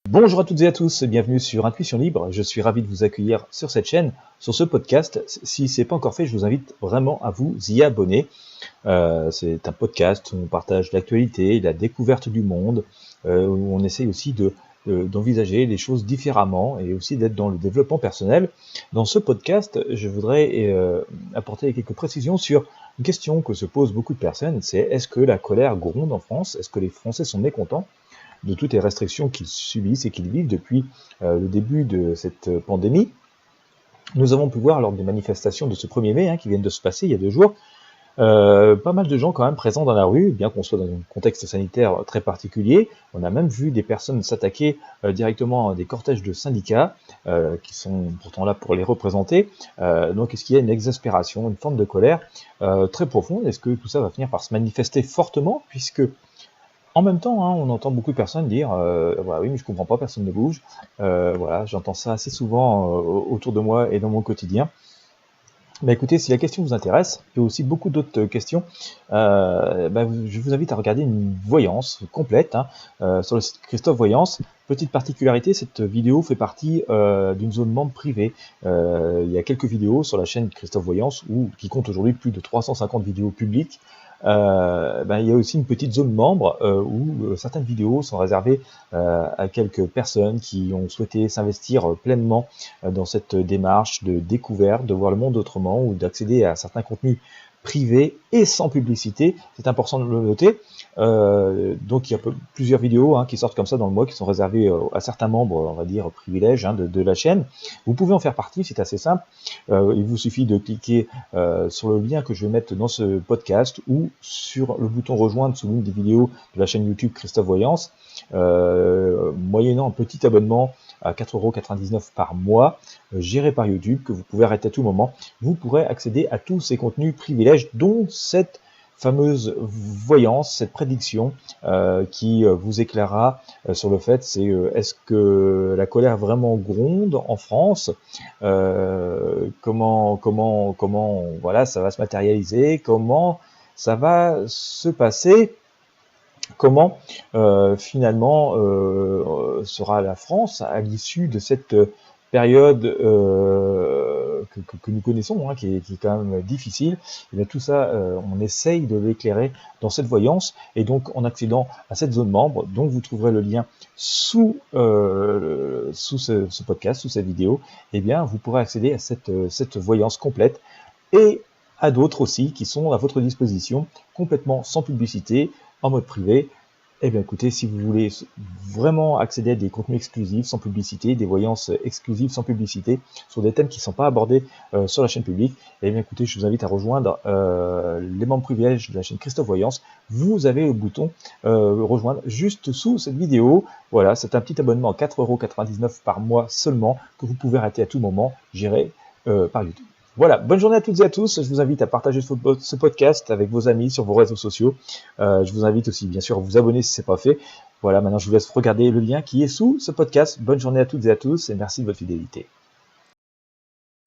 Bonjour à toutes et à tous, bienvenue sur Intuition Libre. Je suis ravi de vous accueillir sur cette chaîne, sur ce podcast. Si ce n'est pas encore fait, je vous invite vraiment à vous y abonner. C'est un podcast où on partage l'actualité, la découverte du monde, où on essaye aussi d'envisager les choses différemment et aussi d'être dans le développement personnel. Dans ce podcast, je voudrais apporter quelques précisions sur une question que se posent beaucoup de personnes, c'est est-ce que la colère gronde en France? Est-ce que les Français sont mécontents de toutes les restrictions qu'ils subissent et qu'ils vivent depuis le début de cette pandémie? Nous avons pu voir lors des manifestations de ce 1er mai qui viennent de se passer il y a 2 jours, pas mal de gens quand même présents dans la rue, bien qu'on soit dans un contexte sanitaire très particulier. On a même vu des personnes s'attaquer directement à des cortèges de syndicats qui sont pourtant là pour les représenter. Donc est-ce qu'il y a une exaspération, une forme de colère très profonde? Est-ce que tout ça va finir par se manifester fortement, puisque en même temps, on entend beaucoup de personnes dire voilà, oui, mais je comprends pas, personne ne bouge. Voilà, j'entends ça assez souvent autour de moi et dans mon quotidien. Bah écoutez, si la question vous intéresse, et aussi beaucoup d'autres questions, je vous invite à regarder une voyance complète sur le site Christophe Voyance. Petite particularité, cette vidéo fait partie d'une zone membre privée. Il y a quelques vidéos sur la chaîne Christophe Voyance, qui compte aujourd'hui plus de 350 vidéos publiques. Il y a aussi une petite zone membre où certaines vidéos sont réservées à quelques personnes qui ont souhaité s'investir pleinement dans cette démarche de découverte, de voir le monde autrement ou d'accéder à certains contenus privés et sans publicité. C'est important de le noter. Donc il y a plusieurs vidéos qui sortent comme ça dans le mois, qui sont réservées à certains membres, on va dire privilèges de la chaîne. Vous pouvez en faire partie, c'est assez simple. Il vous suffit de cliquer sur le lien que je vais mettre dans ce podcast ou sur le bouton rejoindre sous l'une des vidéos de la chaîne YouTube Christophe Voyance, moyennant un petit abonnement à 4,99 € par mois, géré par YouTube, que vous pouvez arrêter à tout moment. Vous pourrez accéder à tous ces contenus privilèges, dont cette fameuse voyance, cette prédiction qui vous éclairera sur le fait, c'est est-ce que la colère vraiment gronde en France, comment voilà, ça va se matérialiser, comment ça va se passer, comment finalement sera la France à l'issue de cette période que nous connaissons, qui est quand même difficile. Et bien tout ça, on essaye de l'éclairer dans cette voyance, et donc en accédant à cette zone membre, dont vous trouverez le lien sous ce podcast, sous cette vidéo, et bien vous pourrez accéder à cette voyance complète, et à d'autres aussi qui sont à votre disposition, complètement sans publicité, en mode privé. Eh bien écoutez, si vous voulez vraiment accéder à des contenus exclusifs sans publicité, des voyances exclusives sans publicité, sur des thèmes qui ne sont pas abordés sur la chaîne publique, eh bien écoutez, je vous invite à rejoindre les membres privilèges de la chaîne Christophe Voyance. Vous avez le bouton rejoindre juste sous cette vidéo. Voilà, c'est un petit abonnement à 4,99 € par mois seulement, que vous pouvez arrêter à tout moment, géré par YouTube. Voilà, bonne journée à toutes et à tous. Je vous invite à partager ce podcast avec vos amis sur vos réseaux sociaux. Je vous invite aussi, bien sûr, à vous abonner si ce n'est pas fait. Voilà, maintenant je vous laisse regarder le lien qui est sous ce podcast. Bonne journée à toutes et à tous et merci de votre fidélité.